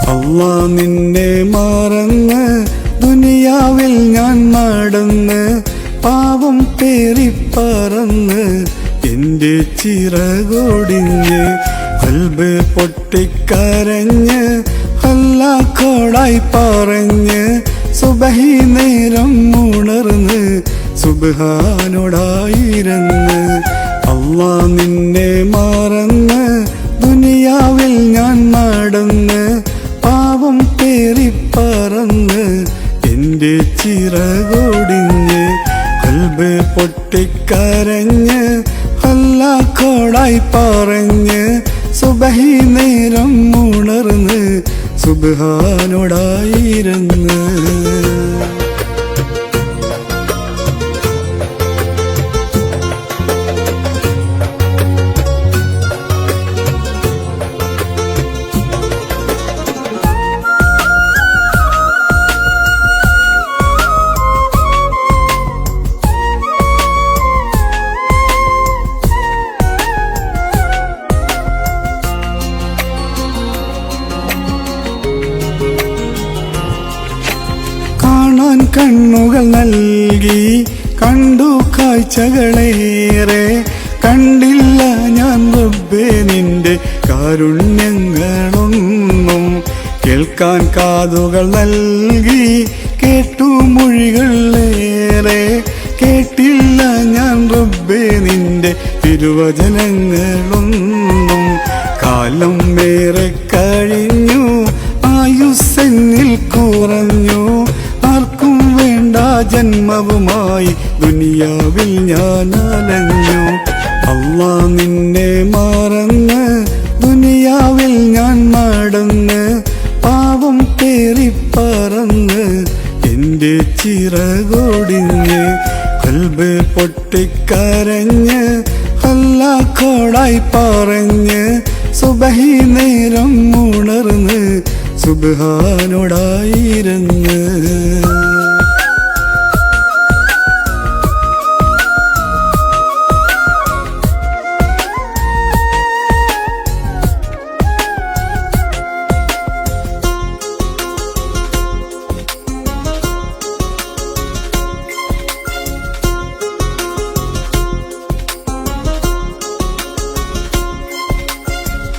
അല്ലാ നിന്നെ മറന്ന് ദുനിയാവിൽ ഞാൻ നടന്ന് പാവം പേറിപ്പറന്ന് എന്റെ ചിറകൊടിഞ്ഞ് ഖൽബ് പൊട്ടിക്കരഞ്ഞ് ഹല്ലാക്കോടായി പറഞ്ഞ് സുബഹി നേരം ഉണർന്ന് സുബ്ഹാനോടായിരുന്ന് അല്ലാ നിന്നെ മറന്ന് ദുനിയാവിൽ ഞാൻ നടന്ന് പാവം പേറിപ്പറന്ന് എന്റെ ചിറകൊടിഞ്ഞ് ഖൽബ് പൊട്ടിക്കരഞ്ഞ് ഹല്ലാക്കോടായി പറഞ്ഞ് സുബഹി നേരം ഉണർന്ന് സുബ്ഹാനോടായിരുന്ന് കണ്ണുകൾ നൽകി കണ്ടു കാഴ്ചകളേറെ കണ്ടില്ല ഞാൻ റബ്ബേ നിന്റെ കാരുണ്യങ്ങളൊന്നും കേൾക്കാൻ കാതുകൾ നൽകി കേട്ടു മൊഴികളേറെ കേട്ടില്ല ഞാൻ റബ്ബേ നിന്റെ തിരുവചനങ്ങളൊന്നും കാലം ഏറെ കഴിഞ്ഞു ആയുസ്സെന്നിൽ കുറഞ്ഞു ആർക്കും വേണ്ട ജന്മവുമായി ദുനിയാവിൽ ഞാൻ അലഞ്ഞു അല്ലാ നിന്നെ മറന്ന് ദുനിയാവിൽ ഞാൻ നടന്ന് പാവം പേറിപ്പറന്ന് എന്റെ ചിറകൊടിഞ്ഞ് ഖൽബ് പൊട്ടിക്കരഞ്ഞ് ഹല്ലാക്കോടായി പറഞ്ഞ് സുബഹി നേരം ഉണർന്ന് സുബ്ഹാനോടായിരുന്ന്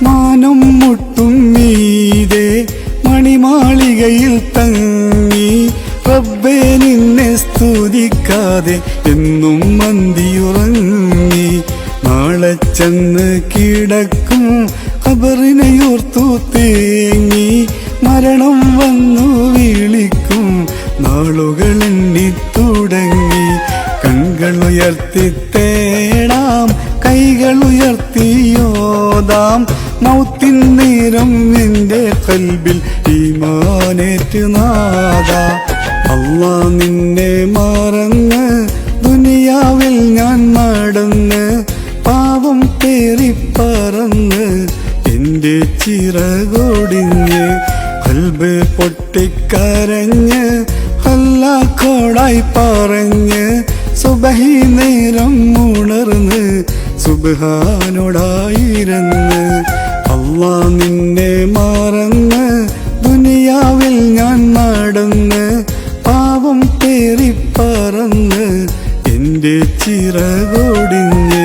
മാനം മുട്ടും മീതെ മണിമാളികയിൽ തങ്ങി റബ്ബേ നിന്നെ സ്തുതിക്കാതെ എന്നും മന്തിയുറങ്ങി നാളെ ചെന്ന് കിടക്കും ഖബറിനെയോർത്തു തേങ്ങി മരണം വന്നു വിളിക്കും നാളുകൾ എണ്ണി തുടങ്ങി കൺകൾ ഉയർത്തി തേടാം കൈകൾ ഉയർത്തിയോതാം മൗത്തിൻ നേരം നിന്റെ ഖൽബിൽ ഈമാനേറ്റ് നാദാ അല്ലാ നിന്നെ മറന്ന് ദുനിയാവിൽ ഞാൻ നടന്ന് പാവം പേറിപ്പറന്ന് എന്റെ ചിറകൊടിഞ്ഞ് ഖൽബ് പൊട്ടിക്കരഞ്ഞ് ഹല്ലാക്കോടായി പറഞ്ഞ് സുബഹി നേരം ഉണർന്ന് സുബ്ഹാനോടായിരുന്ന് അല്ലാ നിന്നെ മറന്ന് ദുനിയാവിൽ ഞാൻ നടന്ന് പാവം പേറിപ്പറന്ന് എന്റെ ചിറകൊടിഞ്ഞ്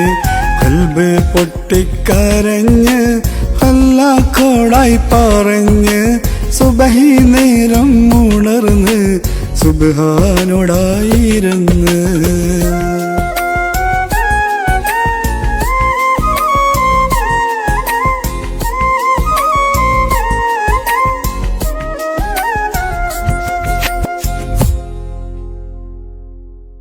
ഖൽബ് പൊട്ടിക്കരഞ്ഞ് ഹല്ലാക്കോടായി പറഞ്ഞ് സുബഹി നേരം ഉണർന്ന് സുബ്ഹാനോടായിരുന്ന്